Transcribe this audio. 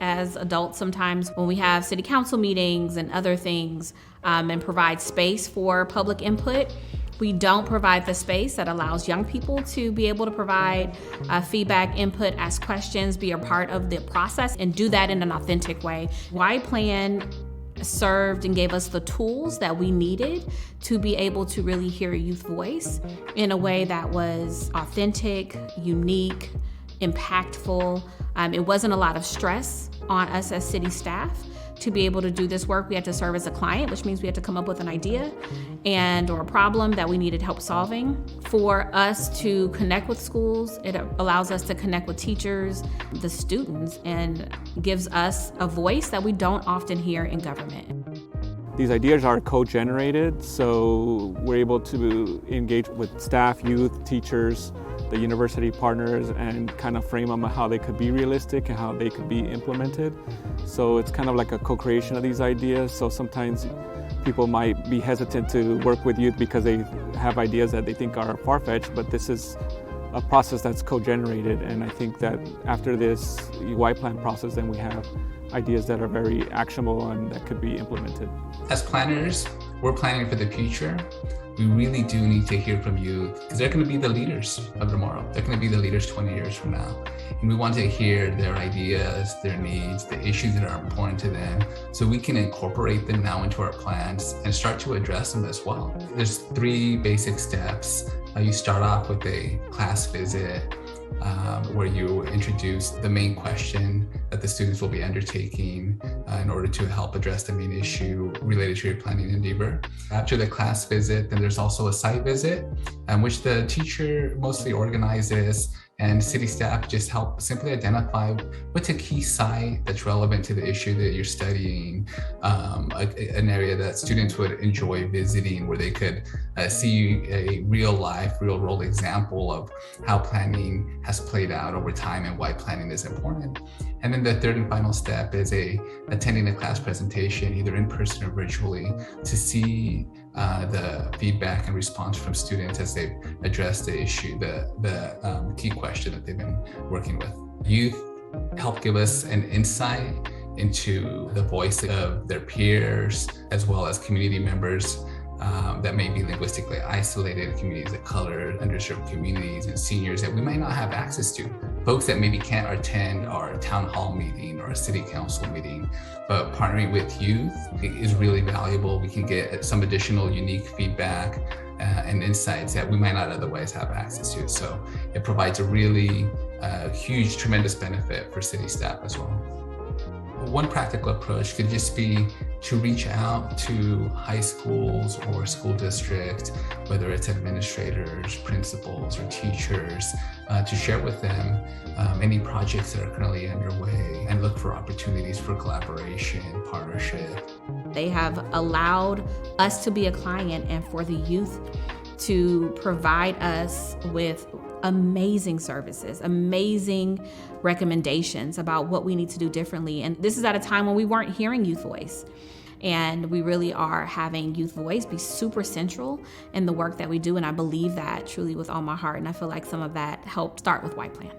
as adults sometimes when we have city council meetings and other things, and provide space for public input. We don't provide the space that allows young people to be able to provide feedback, input, ask questions, be a part of the process, and do that in an authentic way. Y Plan served and gave us the tools that we needed to be able to really hear a youth voice in a way that was authentic, unique, impactful. It wasn't a lot of stress on us as city staff to be able to do this work. We had to serve as a client, which means we had to come up with an idea or a problem that we needed help solving. For us to connect with schools, it allows us to connect with teachers, the students, and gives us a voice that we don't often hear in government. These ideas are co-generated, so we're able to engage with staff, youth, teachers, the university partners, and kind of frame them how they could be realistic and how they could be implemented. So it's kind of like a co-creation of these ideas. So sometimes people might be hesitant to work with youth because they have ideas that they think are far-fetched, but this is a process that's co-generated. And I think that after this Y Plan process, then we have ideas that are very actionable and that could be implemented. As planners, we're planning for the future. We really do need to hear from youth because they're going to be the leaders of tomorrow. They're going to be the leaders 20 years from now. And we want to hear their ideas, their needs, the issues that are important to them, so we can incorporate them now into our plans and start to address them as well. There's 3 basic steps. You start off with a class visit, where you introduce the main question that the students will be undertaking in order to help address the main issue related to your planning endeavor. After the class visit, then there's also a site visit, which the teacher mostly organizes, and city staff just help simply identify what's a key site that's relevant to the issue that you're studying, an area that students would enjoy visiting, where they could see a real world example of how planning has played out over time and why planning is important. And then the third and final step is attending a class presentation, either in person or virtually, to see the feedback and response from students as they address the issue, the key question that they've been working with. Youth help give us an insight into the voice of their peers, as well as community members that may be linguistically isolated, communities of color, underserved communities, and seniors that we might not have access to. Folks that maybe can't attend our town hall meeting or a city council meeting, but partnering with youth is really valuable. We can get some additional unique feedback and insights that we might not otherwise have access to. So it provides a really huge, tremendous benefit for city staff as well. One practical approach could just be to reach out to high schools or school districts, whether it's administrators, principals, or teachers, to share with them any projects that are currently underway and look for opportunities for collaboration, partnership. They have allowed us to be a client and for the youth to provide us with amazing services, amazing recommendations about what we need to do differently. And this is at a time when we weren't hearing youth voice. And we really are having youth voice be super central in the work that we do. And I believe that truly with all my heart. And I feel like some of that helped start with Y Plan.